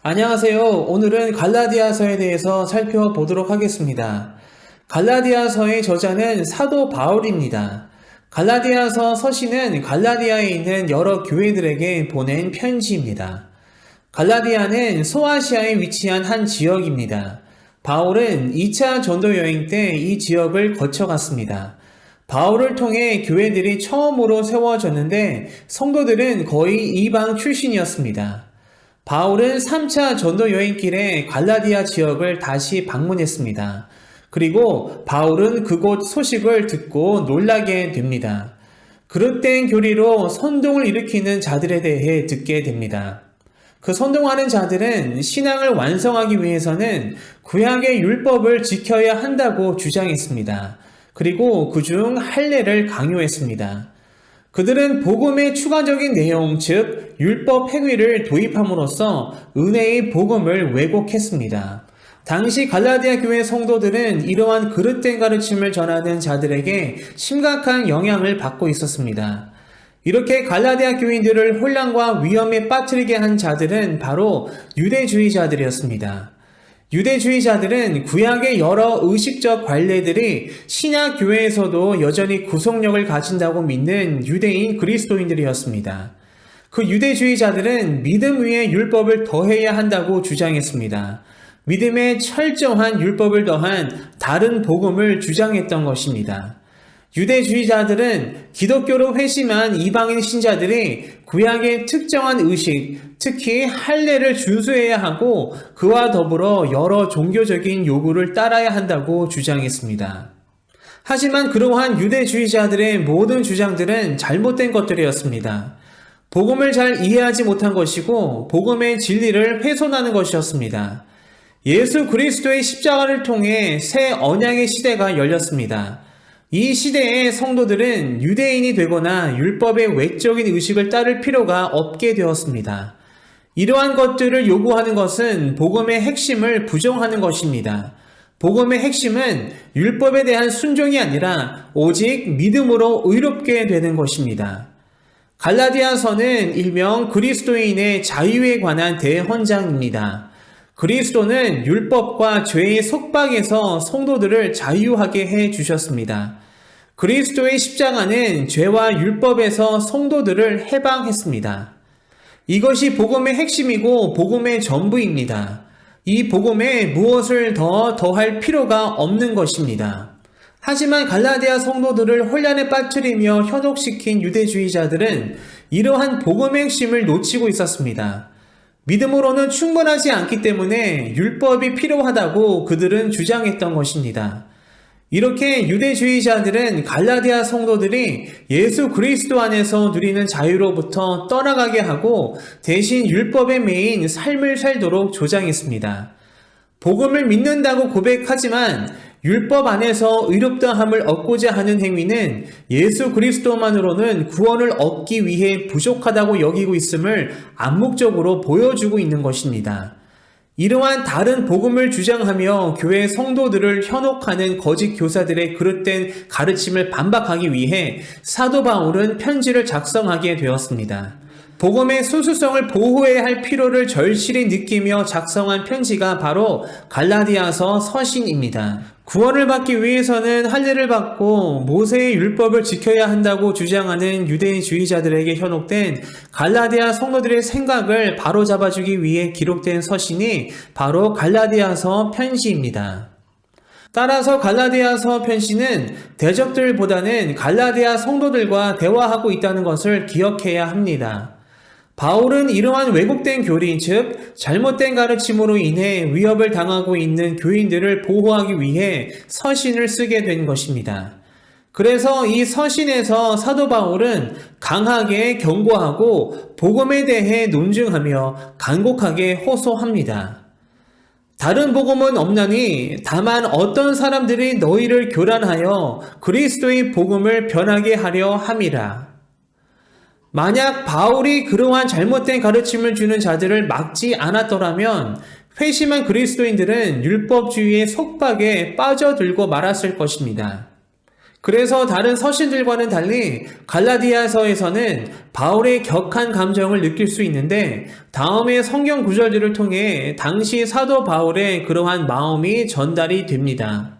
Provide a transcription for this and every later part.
안녕하세요. 오늘은 갈라디아서에 대해서 살펴보도록 하겠습니다. 갈라디아서의 저자는 사도 바울입니다. 갈라디아서 서신은 갈라디아에 있는 여러 교회들에게 보낸 편지입니다. 갈라디아는 소아시아에 위치한 한 지역입니다. 바울은 2차 전도 여행 때 이 지역을 거쳐갔습니다. 바울을 통해 교회들이 처음으로 세워졌는데 성도들은 거의 이방 출신이었습니다. 바울은 3차 전도 여행길에 갈라디아 지역을 다시 방문했습니다. 그리고 바울은 그곳 소식을 듣고 놀라게 됩니다. 그릇된 교리로 선동을 일으키는 자들에 대해 듣게 됩니다. 그 선동하는 자들은 신앙을 완성하기 위해서는 구약의 율법을 지켜야 한다고 주장했습니다. 그리고 그중 할례를 강요했습니다. 그들은 복음의 추가적인 내용, 즉 율법 행위를 도입함으로써 은혜의 복음을 왜곡했습니다. 당시 갈라디아 교회 성도들은 이러한 그릇된 가르침을 전하는 자들에게 심각한 영향을 받고 있었습니다. 이렇게 갈라디아 교인들을 혼란과 위험에 빠뜨리게 한 자들은 바로 유대주의자들이었습니다. 유대주의자들은 구약의 여러 의식적 관례들이 신약 교회에서도 여전히 구속력을 가진다고 믿는 유대인 그리스도인들이었습니다. 그 유대주의자들은 믿음 위에 율법을 더해야 한다고 주장했습니다. 믿음에 철저한 율법을 더한 다른 복음을 주장했던 것입니다. 유대주의자들은 기독교로 회심한 이방인 신자들이 구약의 특정한 의식, 특히 할례를 준수해야 하고 그와 더불어 여러 종교적인 요구를 따라야 한다고 주장했습니다. 하지만 그러한 유대주의자들의 모든 주장들은 잘못된 것들이었습니다. 복음을 잘 이해하지 못한 것이고 복음의 진리를 훼손하는 것이었습니다. 예수 그리스도의 십자가를 통해 새 언약의 시대가 열렸습니다. 이 시대의 성도들은 유대인이 되거나 율법의 외적인 의식을 따를 필요가 없게 되었습니다. 이러한 것들을 요구하는 것은 복음의 핵심을 부정하는 것입니다. 복음의 핵심은 율법에 대한 순종이 아니라 오직 믿음으로 의롭게 되는 것입니다. 갈라디아서는 일명 그리스도인의 자유에 관한 대헌장입니다. 그리스도는 율법과 죄의 속박에서 성도들을 자유하게 해 주셨습니다. 그리스도의 십자가는 죄와 율법에서 성도들을 해방했습니다. 이것이 복음의 핵심이고 복음의 전부입니다. 이 복음에 무엇을 더할 필요가 없는 것입니다. 하지만 갈라디아 성도들을 혼란에 빠뜨리며 현혹시킨 유대주의자들은 이러한 복음의 핵심을 놓치고 있었습니다. 믿음으로는 충분하지 않기 때문에 율법이 필요하다고 그들은 주장했던 것입니다. 이렇게 유대주의자들은 갈라디아 성도들이 예수 그리스도 안에서 누리는 자유로부터 떠나가게 하고 대신 율법에 매인 삶을 살도록 조장했습니다. 복음을 믿는다고 고백하지만 율법 안에서 의롭다함을 얻고자 하는 행위는 예수 그리스도만으로는 구원을 얻기 위해 부족하다고 여기고 있음을 암묵적으로 보여주고 있는 것입니다. 이러한 다른 복음을 주장하며 교회 성도들을 현혹하는 거짓 교사들의 그릇된 가르침을 반박하기 위해 사도 바울은 편지를 작성하게 되었습니다. 복음의 순수성을 보호해야 할 필요를 절실히 느끼며 작성한 편지가 바로 갈라디아서 서신입니다. 구원을 받기 위해서는 할례를 받고 모세의 율법을 지켜야 한다고 주장하는 유대주의자들에게 현혹된 갈라디아 성도들의 생각을 바로잡아주기 위해 기록된 서신이 바로 갈라디아서 편지입니다. 따라서 갈라디아서 편지는 대적들보다는 갈라디아 성도들과 대화하고 있다는 것을 기억해야 합니다. 바울은 이러한 왜곡된 교리, 즉 잘못된 가르침으로 인해 위협을 당하고 있는 교인들을 보호하기 위해 서신을 쓰게 된 것입니다. 그래서 이 서신에서 사도 바울은 강하게 경고하고 복음에 대해 논증하며 간곡하게 호소합니다. 다른 복음은 없나니 다만 어떤 사람들이 너희를 교란하여 그리스도의 복음을 변하게 하려 함이라. 만약 바울이 그러한 잘못된 가르침을 주는 자들을 막지 않았더라면 회심한 그리스도인들은 율법주의의 속박에 빠져들고 말았을 것입니다. 그래서 다른 서신들과는 달리 갈라디아서에서는 바울의 격한 감정을 느낄 수 있는데 다음의 성경 구절들을 통해 당시 사도 바울의 그러한 마음이 전달이 됩니다.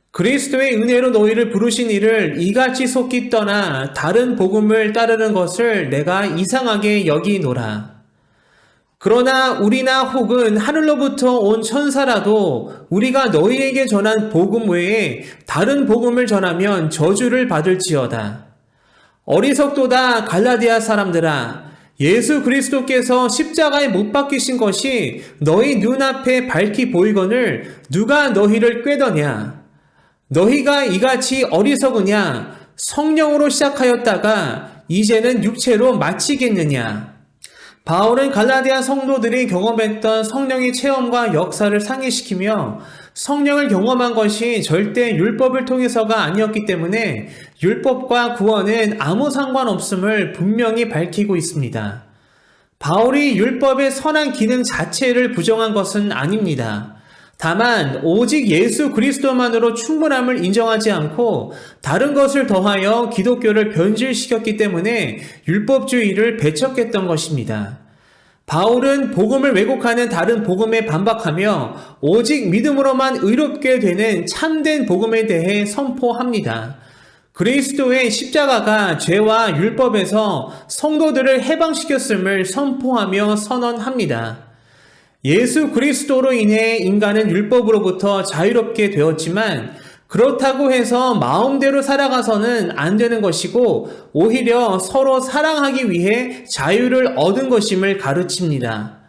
그리스도의 은혜로 너희를 부르신 이를 이같이 속기 떠나 다른 복음을 따르는 것을 내가 이상하게 여기노라. 그러나 우리나 혹은 하늘로부터 온 천사라도 우리가 너희에게 전한 복음 외에 다른 복음을 전하면 저주를 받을지어다. 어리석도다 갈라디아 사람들아, 예수 그리스도께서 십자가에 못 박히신 것이 너희 눈앞에 밝히 보이거늘 누가 너희를 꾀더냐? 너희가 이같이 어리석으냐? 성령으로 시작하였다가 이제는 육체로 마치겠느냐? 바울은 갈라디아 성도들이 경험했던 성령의 체험과 역사를 상기시키며 성령을 경험한 것이 절대 율법을 통해서가 아니었기 때문에 율법과 구원은 아무 상관없음을 분명히 밝히고 있습니다. 바울이 율법의 선한 기능 자체를 부정한 것은 아닙니다. 다만 오직 예수 그리스도만으로 충분함을 인정하지 않고 다른 것을 더하여 기독교를 변질시켰기 때문에 율법주의를 배척했던 것입니다. 바울은 복음을 왜곡하는 다른 복음에 반박하며 오직 믿음으로만 의롭게 되는 참된 복음에 대해 선포합니다. 그리스도의 십자가가 죄와 율법에서 성도들을 해방시켰음을 선포하며 선언합니다. 예수 그리스도로 인해 인간은 율법으로부터 자유롭게 되었지만 그렇다고 해서 마음대로 살아가서는 안 되는 것이고 오히려 서로 사랑하기 위해 자유를 얻은 것임을 가르칩니다.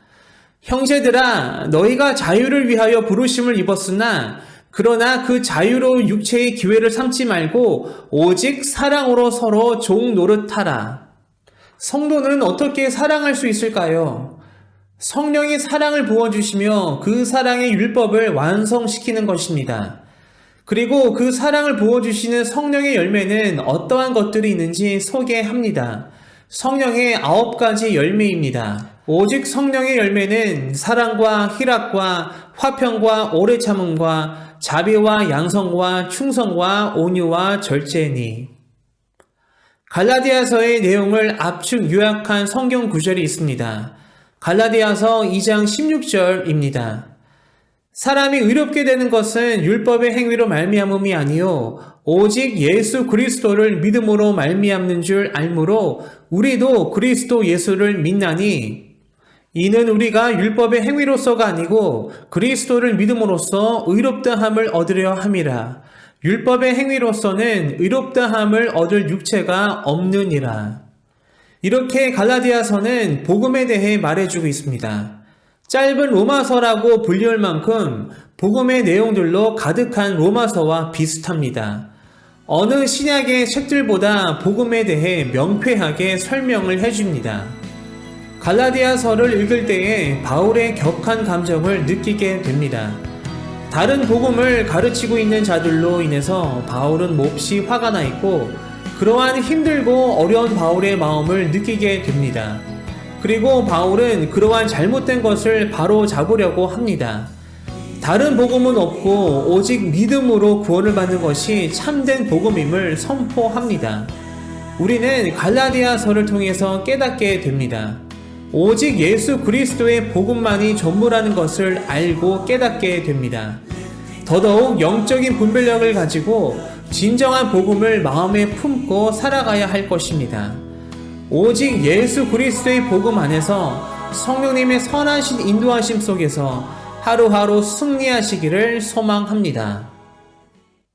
형제들아, 너희가 자유를 위하여 부르심을 입었으나 그러나 그 자유로 육체의 기회를 삼지 말고 오직 사랑으로 서로 종 노릇하라. 성도는 어떻게 사랑할 수 있을까요? 성령이 사랑을 부어주시며 그 사랑의 율법을 완성시키는 것입니다. 그리고 그 사랑을 부어주시는 성령의 열매는 어떠한 것들이 있는지 소개합니다. 성령의 9가지 열매입니다. 오직 성령의 열매는 사랑과 희락과 화평과 오래 참음과 자비와 양성과 충성과 온유와 절제니. 갈라디아서의 내용을 압축 요약한 성경 구절이 있습니다. 갈라디아서 2장 16절입니다. 사람이 의롭게 되는 것은 율법의 행위로 말미암음이 아니요 오직 예수 그리스도를 믿음으로 말미암는 줄 알므로 우리도 그리스도 예수를 믿나니 이는 우리가 율법의 행위로서가 아니고 그리스도를 믿음으로써 의롭다함을 얻으려 함이라. 율법의 행위로서는 의롭다함을 얻을 육체가 없느니라. 이렇게 갈라디아서는 복음에 대해 말해주고 있습니다. 짧은 로마서라고 불리울 만큼 복음의 내용들로 가득한 로마서와 비슷합니다. 어느 신약의 책들보다 복음에 대해 명쾌하게 설명을 해줍니다. 갈라디아서를 읽을 때에 바울의 격한 감정을 느끼게 됩니다. 다른 복음을 가르치고 있는 자들로 인해서 바울은 몹시 화가 나 있고 그러한 힘들고 어려운 바울의 마음을 느끼게 됩니다. 그리고 바울은 그러한 잘못된 것을 바로 잡으려고 합니다. 다른 복음은 없고 오직 믿음으로 구원을 받는 것이 참된 복음임을 선포합니다. 우리는 갈라디아서를 통해서 깨닫게 됩니다. 오직 예수 그리스도의 복음만이 전부라는 것을 알고 깨닫게 됩니다. 더더욱 영적인 분별력을 가지고 진정한 복음을 마음에 품고 살아가야 할 것입니다. 오직 예수 그리스도의 복음 안에서 성령님의 선하신 인도하심 속에서 하루하루 승리하시기를 소망합니다.